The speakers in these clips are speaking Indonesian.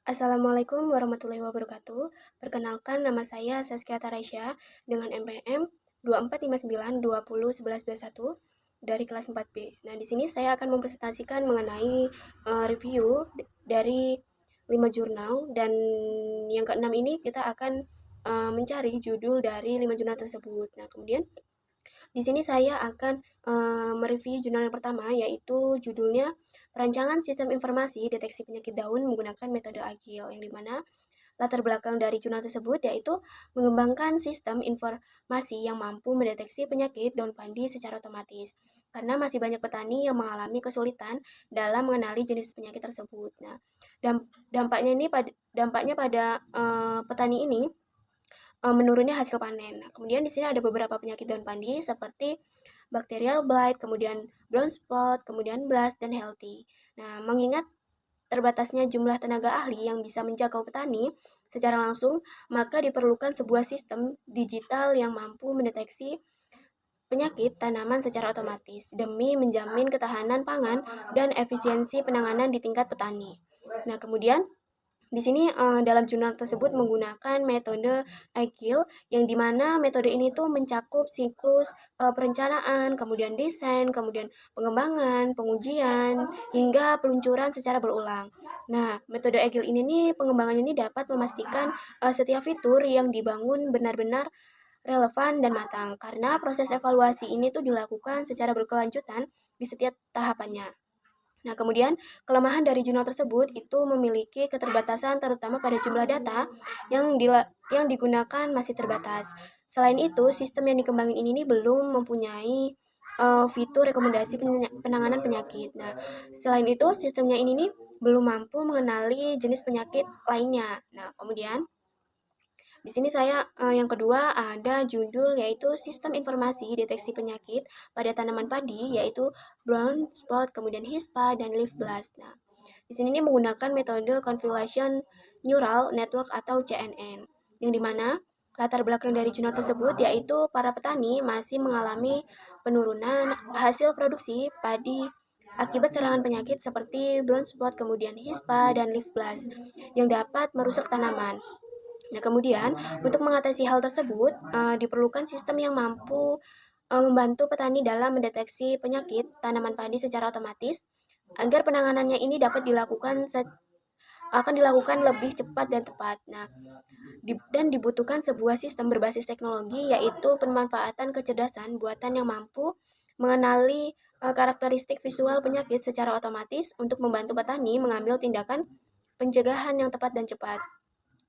Assalamualaikum warahmatullahi wabarakatuh. Perkenalkan, nama saya Saskia Taraisya dengan NPM 2459201121 dari kelas 4B. Nah, di sini saya akan mempresentasikan mengenai review dari 5 jurnal, dan yang keenam ini kita akan mencari judul dari 5 jurnal tersebut. Nah, kemudian di sini saya akan mereview jurnal yang pertama, yaitu judulnya Perancangan Sistem Informasi Deteksi Penyakit Daun Menggunakan Metode Agil, yang dimana latar belakang dari jurnal tersebut yaitu mengembangkan sistem informasi yang mampu mendeteksi penyakit daun padi secara otomatis, karena masih banyak petani yang mengalami kesulitan dalam mengenali jenis penyakit tersebut. Nah, dampaknya pada petani ini menurunnya hasil panen. Nah, kemudian di sini ada beberapa penyakit daun padi seperti bacterial blight, kemudian brown spot, kemudian blast, dan healthy. Nah, mengingat terbatasnya jumlah tenaga ahli yang bisa menjangkau petani secara langsung, maka diperlukan sebuah sistem digital yang mampu mendeteksi penyakit tanaman secara otomatis demi menjamin ketahanan pangan dan efisiensi penanganan di tingkat petani. Nah, kemudian di sini dalam jurnal tersebut menggunakan metode Agile, yang dimana metode ini tuh mencakup siklus perencanaan, kemudian desain, kemudian pengembangan, pengujian, hingga peluncuran secara berulang. Nah, metode Agile ini nih, pengembangan ini dapat memastikan setiap fitur yang dibangun benar-benar relevan dan matang, karena proses evaluasi ini tuh dilakukan secara berkelanjutan di setiap tahapannya. Nah, kemudian kelemahan dari jurnal tersebut itu memiliki keterbatasan terutama pada jumlah data yang digunakan masih terbatas. Selain itu, sistem yang dikembangin ini belum mempunyai fitur rekomendasi penanganan penyakit. Nah, selain itu, sistemnya ini nih belum mampu mengenali jenis penyakit lainnya. Nah, kemudian di sini saya yang kedua ada judul yaitu Sistem Informasi Deteksi Penyakit pada Tanaman Padi, yaitu brown spot, kemudian hispa, dan leaf blast. Nah, di sini ini menggunakan metode Convolution Neural Network atau CNN, yang dimana latar belakang dari jurnal tersebut yaitu para petani masih mengalami penurunan hasil produksi padi akibat serangan penyakit seperti brown spot, kemudian hispa, dan leaf blast yang dapat merusak tanaman. Nah, kemudian untuk mengatasi hal tersebut diperlukan sistem yang mampu membantu petani dalam mendeteksi penyakit tanaman padi secara otomatis agar penanganannya ini dapat akan dilakukan lebih cepat dan tepat. Nah, dan dibutuhkan sebuah sistem berbasis teknologi, yaitu pemanfaatan kecerdasan buatan yang mampu mengenali karakteristik visual penyakit secara otomatis untuk membantu petani mengambil tindakan pencegahan yang tepat dan cepat.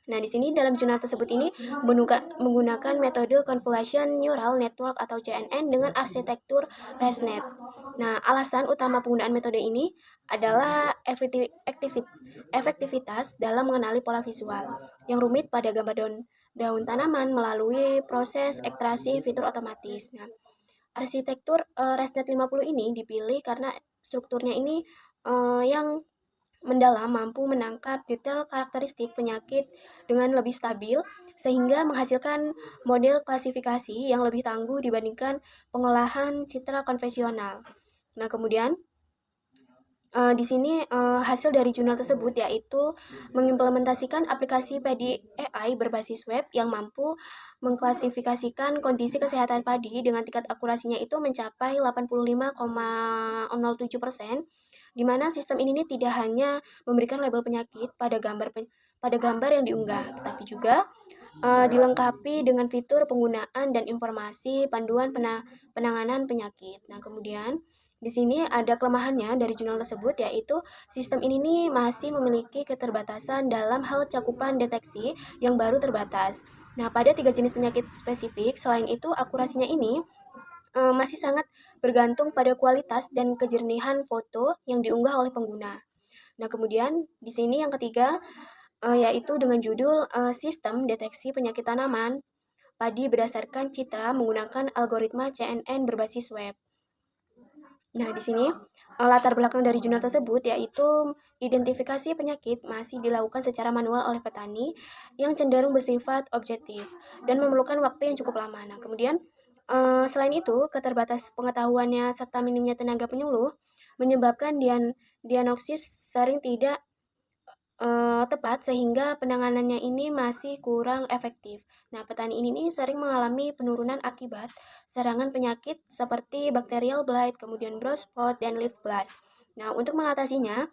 Nah, di sini dalam jurnal tersebut ini menggunakan metode Convolution Neural Network atau CNN dengan arsitektur ResNet. Nah, alasan utama penggunaan metode ini adalah efektivitas dalam mengenali pola visual yang rumit pada gambar daun tanaman melalui proses ekstraksi fitur otomatis. Nah, arsitektur ResNet 50 ini dipilih karena strukturnya ini yang mendalam, mampu menangkap detail karakteristik penyakit dengan lebih stabil, sehingga menghasilkan model klasifikasi yang lebih tangguh dibandingkan pengolahan citra konvensional. Nah, kemudian di sini hasil dari jurnal tersebut yaitu mengimplementasikan aplikasi PDAI berbasis web yang mampu mengklasifikasikan kondisi kesehatan padi dengan tingkat akurasinya itu mencapai 85,07%, di mana sistem ini tidak hanya memberikan label penyakit pada gambar yang diunggah, tetapi juga dilengkapi dengan fitur penggunaan dan informasi panduan penanganan penyakit. Nah, kemudian di sini ada kelemahannya dari jurnal tersebut, yaitu sistem ini nih masih memiliki keterbatasan dalam hal cakupan deteksi yang baru terbatas. Nah, pada 3 jenis penyakit spesifik, selain itu akurasinya ini masih sangat bergantung pada kualitas dan kejernihan foto yang diunggah oleh pengguna. Nah, kemudian di sini yang ketiga yaitu dengan judul Sistem Deteksi Penyakit Tanaman Padi Berdasarkan Citra Menggunakan Algoritma CNN Berbasis Web. Nah, di sini latar belakang dari jurnal tersebut yaitu identifikasi penyakit masih dilakukan secara manual oleh petani yang cenderung bersifat objektif dan memerlukan waktu yang cukup lama. Nah, kemudian Selain itu, keterbatas pengetahuannya serta minimnya tenaga penyuluh menyebabkan diagnosis sering tidak tepat sehingga penanganannya ini masih kurang efektif. Nah, petani ini nih sering mengalami penurunan akibat serangan penyakit seperti bacterial blight, kemudian brown spot, dan leaf blast. Nah, untuk mengatasinya,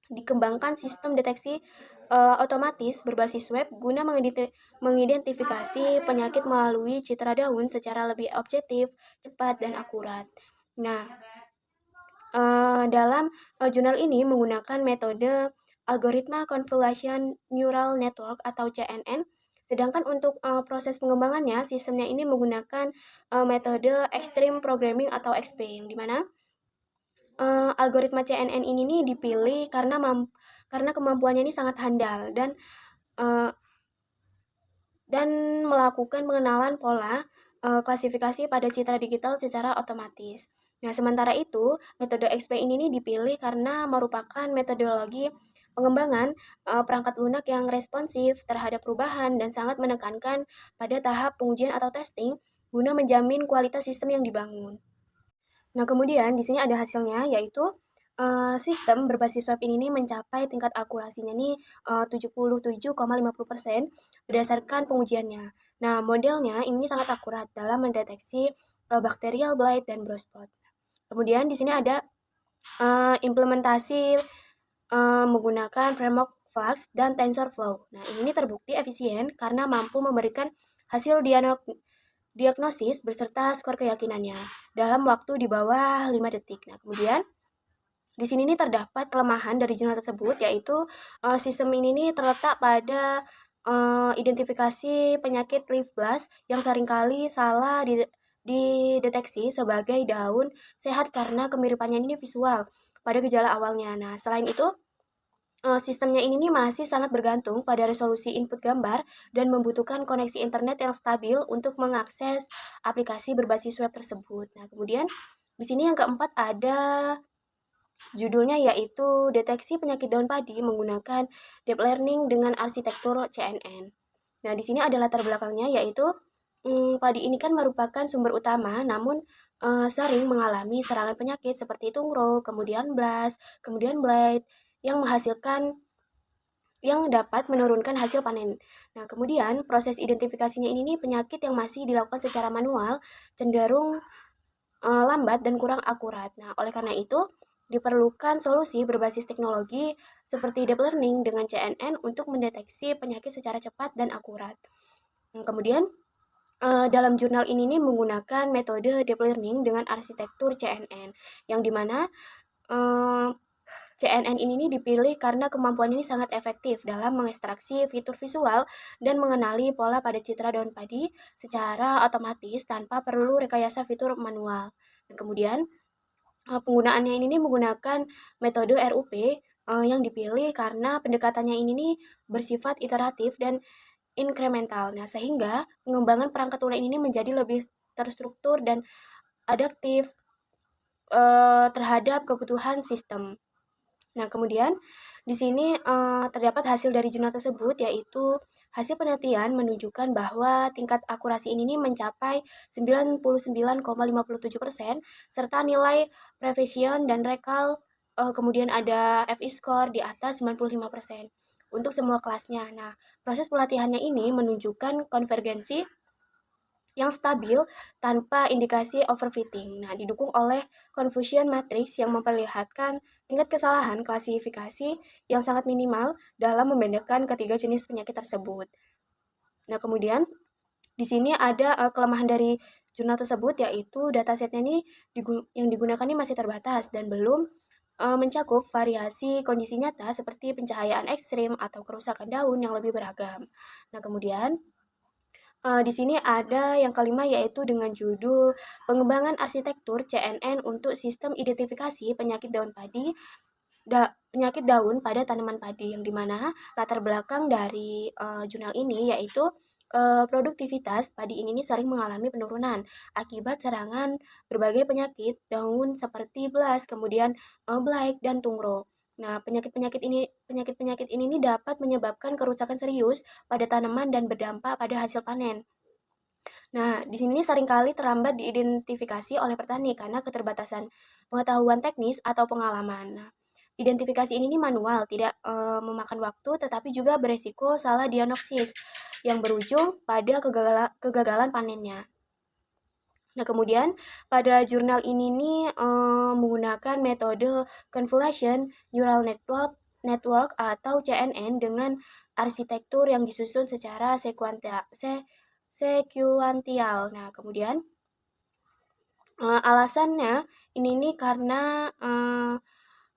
dikembangkan sistem deteksi otomatis berbasis web guna mengidentifikasi penyakit melalui citra daun secara lebih objektif, cepat, dan akurat. Nah, dalam jurnal ini menggunakan metode algoritma convolution neural network atau CNN. Sedangkan untuk proses pengembangannya, sistemnya ini menggunakan metode extreme programming atau XP, yang dimana algoritma CNN ini nih dipilih karena kemampuannya ini sangat handal uh, dan melakukan pengenalan pola klasifikasi pada citra digital secara otomatis. Nah, sementara itu, metode XP ini nih dipilih karena merupakan metodologi pengembangan perangkat lunak yang responsif terhadap perubahan dan sangat menekankan pada tahap pengujian atau testing guna menjamin kualitas sistem yang dibangun. Nah, kemudian di sini ada hasilnya, yaitu sistem berbasis web ini nih mencapai tingkat akurasinya nih 77,50% berdasarkan pengujiannya. Nah, modelnya ini sangat akurat dalam mendeteksi bacterial blight dan brown spot. Kemudian di sini ada implementasi menggunakan framework Flux dan TensorFlow. Nah, ini terbukti efisien karena mampu memberikan hasil diagnosis beserta skor keyakinannya dalam waktu di bawah 5 detik. Nah, kemudian di sini nih terdapat kelemahan dari jurnal tersebut, yaitu sistem ini nih terletak pada identifikasi penyakit leaf blast yang seringkali salah dideteksi sebagai daun sehat karena kemiripannya ini visual pada gejala awalnya. Nah, selain itu, sistemnya ini nih masih sangat bergantung pada resolusi input gambar dan membutuhkan koneksi internet yang stabil untuk mengakses aplikasi berbasis web tersebut. Nah, kemudian di sini yang keempat ada judulnya, yaitu deteksi penyakit daun padi menggunakan deep learning dengan arsitektur CNN. Nah, di sini ada latar belakangnya, yaitu padi ini kan merupakan sumber utama, namun sering mengalami serangan penyakit seperti tungro, kemudian blast, kemudian blight, yang dapat menurunkan hasil panen. Nah, kemudian proses identifikasinya ini nih penyakit yang masih dilakukan secara manual, cenderung lambat dan kurang akurat. Nah, oleh karena itu, diperlukan solusi berbasis teknologi seperti deep learning dengan CNN untuk mendeteksi penyakit secara cepat dan akurat. Kemudian, dalam jurnal ini nih menggunakan metode deep learning dengan arsitektur CNN, yang dimana CNN ini dipilih karena kemampuannya ini sangat efektif dalam mengekstraksi fitur visual dan mengenali pola pada citra daun padi secara otomatis tanpa perlu rekayasa fitur manual. Dan kemudian penggunaannya ini menggunakan metode RUP yang dipilih karena pendekatannya ini bersifat iteratif dan inkremental. Nah, sehingga pengembangan perangkat lunak ini menjadi lebih terstruktur dan adaptif terhadap kebutuhan sistem. Nah, kemudian di sini terdapat hasil dari jurnal tersebut, yaitu hasil penelitian menunjukkan bahwa tingkat akurasi ini mencapai 99,57% serta nilai precision dan recall kemudian ada FI score di atas 95% untuk semua kelasnya. Nah, proses pelatihannya ini menunjukkan konvergensi yang stabil tanpa indikasi overfitting. Nah, didukung oleh confusion matrix yang memperlihatkan tingkat kesalahan klasifikasi yang sangat minimal dalam membedakan ketiga jenis penyakit tersebut. Nah, kemudian di sini ada kelemahan dari jurnal tersebut, yaitu datasetnya ini yang digunakan ini masih terbatas dan belum mencakup variasi kondisi nyata seperti pencahayaan ekstrim atau kerusakan daun yang lebih beragam. Nah, kemudian di sini ada yang kelima, yaitu dengan judul pengembangan arsitektur CNN untuk sistem identifikasi penyakit daun penyakit daun pada tanaman padi, yang dimana latar belakang dari jurnal ini yaitu produktivitas padi ini sering mengalami penurunan akibat serangan berbagai penyakit daun seperti blast, kemudian blight dan tungro. Nah, penyakit-penyakit ini dapat menyebabkan kerusakan serius pada tanaman dan berdampak pada hasil panen. Nah, di sini seringkali terlambat diidentifikasi oleh petani karena keterbatasan pengetahuan teknis atau pengalaman. Nah, identifikasi ini manual, tidak memakan waktu, tetapi juga beresiko salah diagnosis yang berujung pada kegagalan panennya. Nah, kemudian pada jurnal ini nih menggunakan metode convolution neural network atau CNN dengan arsitektur yang disusun secara sekuantial. Nah, kemudian alasannya ini nih karena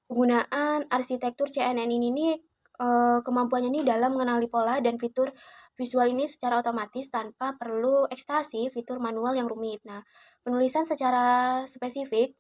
penggunaan arsitektur CNN ini nih kemampuannya nih dalam mengenali pola dan fitur visual ini secara otomatis tanpa perlu ekstraksi fitur manual yang rumit. Nah, penulisan secara spesifik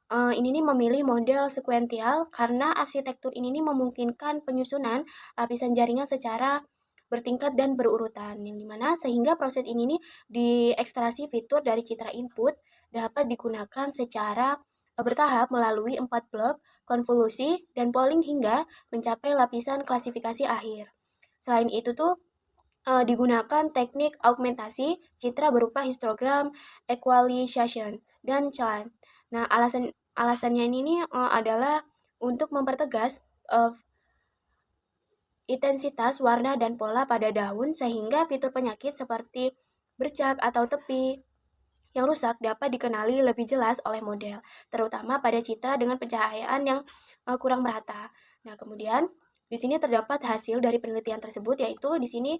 ini nih memilih model sekuensial karena arsitektur ini nih memungkinkan penyusunan lapisan jaringan secara bertingkat dan berurutan, yang dimana sehingga proses ini nih diekstraksi fitur dari citra input dapat digunakan secara bertahap melalui 4 blok konvolusi dan polling hingga mencapai lapisan klasifikasi akhir. Selain itu tuh digunakan teknik augmentasi citra berupa histogram, equalization, dan chart. Nah, alasannya ini nih adalah untuk mempertegas intensitas warna dan pola pada daun sehingga fitur penyakit seperti bercak atau tepi yang rusak dapat dikenali lebih jelas oleh model, terutama pada citra dengan pencahayaan yang kurang merata. Nah, kemudian di sini terdapat hasil dari penelitian tersebut, yaitu di sini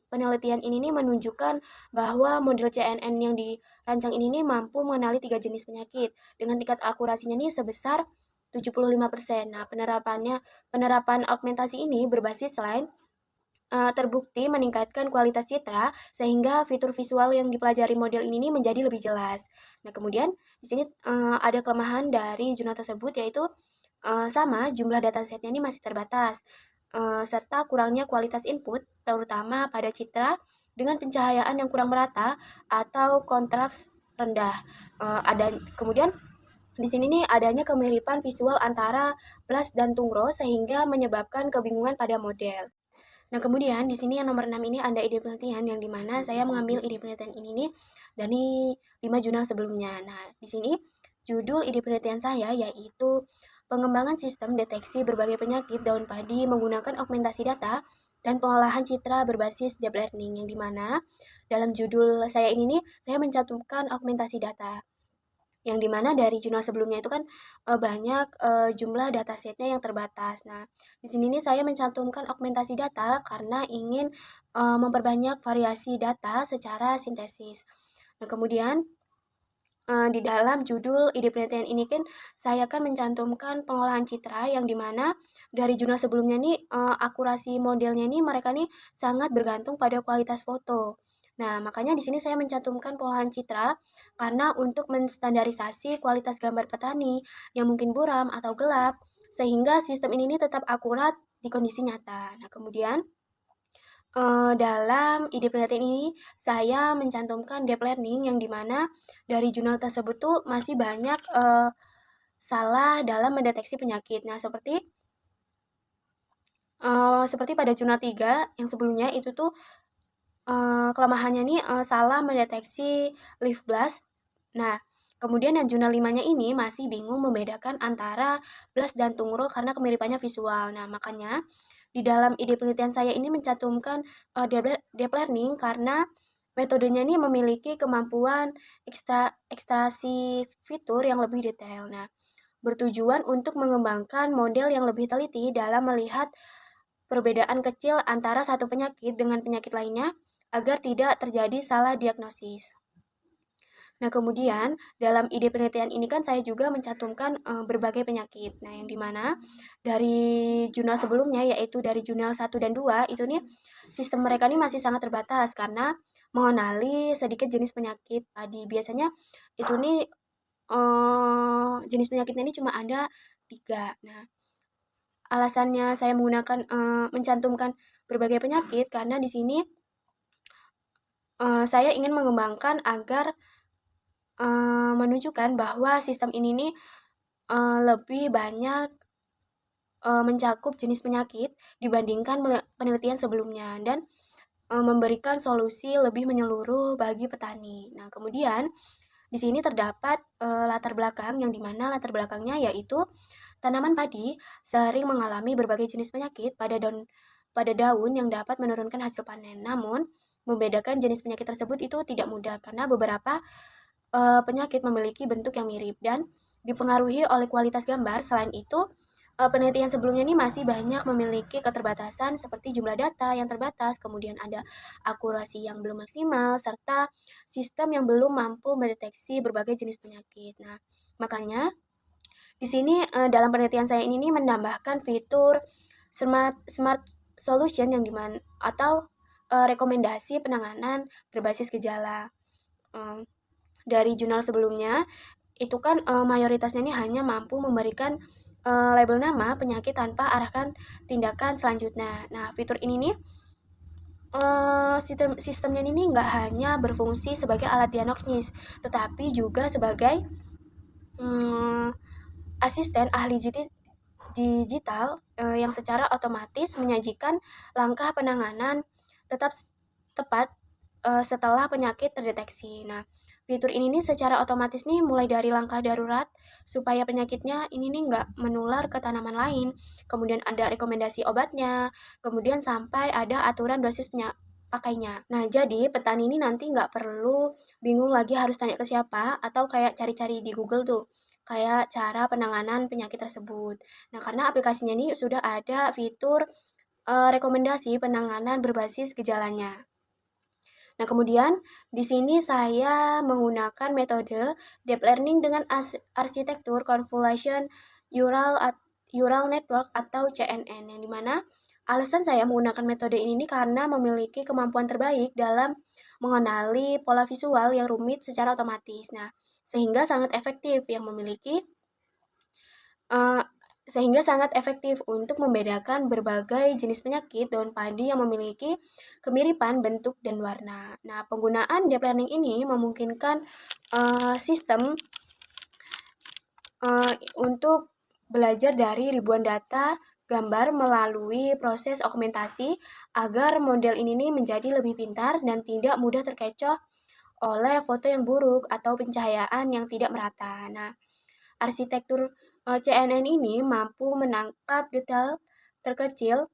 penelitian ini nih menunjukkan bahwa model CNN yang dirancang ini nih mampu mengenali 3 jenis penyakit dengan tingkat akurasinya nih sebesar 75%. Nah, penerapan augmentasi ini berbasis selain terbukti meningkatkan kualitas citra sehingga fitur visual yang dipelajari model ini menjadi lebih jelas. Nah, kemudian di sini ada kelemahan dari jurnal tersebut, yaitu sama jumlah datasetnya ini masih terbatas serta kurangnya kualitas input terutama pada citra dengan pencahayaan yang kurang merata atau kontras rendah. Kemudian di sini nih adanya kemiripan visual antara Blast dan Tungro sehingga menyebabkan kebingungan pada model. Nah, kemudian di sini yang nomor 6 ini ada ide penelitian yang dimana saya mengambil ide penelitian ini nih dari 5 jurnal sebelumnya. Nah, di sini judul ide penelitian saya yaitu pengembangan sistem deteksi berbagai penyakit daun padi menggunakan augmentasi data dan pengolahan citra berbasis deep learning, yang dimana dalam judul saya ini nih saya mencantumkan augmentasi data, yang dimana dari jurnal sebelumnya itu kan banyak jumlah datasetnya yang terbatas. Nah, di sini nih saya mencantumkan augmentasi data karena ingin memperbanyak variasi data secara sintesis. Nah, kemudian di dalam judul ide penelitian ini kan saya akan mencantumkan pengolahan citra, yang dimana dari jurnal sebelumnya nih akurasi modelnya nih mereka nih sangat bergantung pada kualitas foto. Nah, makanya di sini saya mencantumkan pengolahan citra karena untuk menstandarisasi kualitas gambar petani yang mungkin buram atau gelap sehingga sistem ini nih tetap akurat di kondisi nyata. Nah, kemudian dalam ide penelitian ini saya mencantumkan deep learning, yang dimana dari jurnal tersebut tuh masih banyak salah dalam mendeteksi penyakit. Nah, seperti pada jurnal 3 yang sebelumnya itu tuh kelemahannya nih salah mendeteksi leaf blast. Nah, kemudian yang jurnal 5-nya ini masih bingung membedakan antara blast dan tungro karena kemiripannya visual. Nah, makanya di dalam ide penelitian saya ini mencantumkan deep learning karena metodenya ini memiliki kemampuan ekstraksi fitur yang lebih detail. Nah, bertujuan untuk mengembangkan model yang lebih teliti dalam melihat perbedaan kecil antara satu penyakit dengan penyakit lainnya agar tidak terjadi salah diagnosis. Nah, kemudian dalam ide penelitian ini kan saya juga mencantumkan berbagai penyakit. Nah, yang dimana dari jurnal sebelumnya, yaitu dari jurnal 1 dan 2, itu nih sistem mereka nih masih sangat terbatas karena mengenali sedikit jenis penyakit padi. Biasanya itu nih jenis penyakitnya ini cuma ada 3. Nah, alasannya saya menggunakan mencantumkan berbagai penyakit karena di sini saya ingin mengembangkan agar menunjukkan bahwa sistem ini nih lebih banyak mencakup jenis penyakit dibandingkan penelitian sebelumnya, dan memberikan solusi lebih menyeluruh bagi petani. Nah, kemudian di sini terdapat latar belakang yang dimana latar belakangnya yaitu tanaman padi sering mengalami berbagai jenis penyakit pada daun yang dapat menurunkan hasil panen. Namun, membedakan jenis penyakit tersebut itu tidak mudah karena beberapa penyakit memiliki bentuk yang mirip dan dipengaruhi oleh kualitas gambar. Selain itu, penelitian sebelumnya ini masih banyak memiliki keterbatasan seperti jumlah data yang terbatas, kemudian ada akurasi yang belum maksimal, serta sistem yang belum mampu mendeteksi berbagai jenis penyakit. Nah, makanya di sini dalam penelitian saya ini menambahkan fitur smart solution yang dimana atau rekomendasi penanganan berbasis gejala. Dari jurnal sebelumnya itu kan mayoritasnya ini hanya mampu memberikan label nama penyakit tanpa arahkan tindakan selanjutnya. Nah, fitur ini nih sistemnya ini nggak hanya berfungsi sebagai alat diagnosis, tetapi juga sebagai asisten ahli digital yang secara otomatis menyajikan langkah penanganan tetap tepat setelah penyakit terdeteksi. Nah, fitur ini nih secara otomatis nih mulai dari langkah darurat supaya penyakitnya ini nih nggak menular ke tanaman lain, kemudian ada rekomendasi obatnya, kemudian sampai ada aturan dosis pakainya. Nah, jadi petani ini nanti nggak perlu bingung lagi harus tanya ke siapa atau kayak cari-cari di Google tuh kayak cara penanganan penyakit tersebut. Nah, karena aplikasinya ini sudah ada fitur rekomendasi penanganan berbasis gejalanya. Nah, kemudian di sini saya menggunakan metode deep learning dengan arsitektur convolution neural network atau CNN, yang dimana alasan saya menggunakan metode ini karena memiliki kemampuan terbaik dalam mengenali pola visual yang rumit secara otomatis. Nah, sehingga sangat efektif untuk membedakan berbagai jenis penyakit daun padi yang memiliki kemiripan bentuk dan warna. Nah, penggunaan deep learning ini memungkinkan sistem untuk belajar dari ribuan data gambar melalui proses augmentasi agar model ini menjadi lebih pintar dan tidak mudah terkecoh oleh foto yang buruk atau pencahayaan yang tidak merata. Nah, arsitektur CNN ini mampu menangkap detail terkecil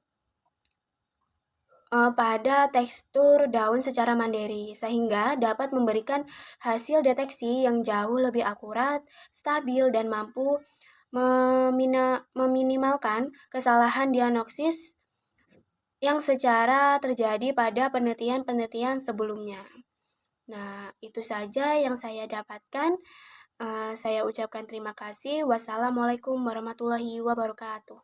pada tekstur daun secara mandiri, sehingga dapat memberikan hasil deteksi yang jauh lebih akurat, stabil, dan mampu meminimalkan kesalahan diagnosis yang secara terjadi pada penelitian-penelitian sebelumnya. Nah, itu saja yang saya dapatkan. Saya ucapkan terima kasih. Wassalamualaikum warahmatullahi wabarakatuh.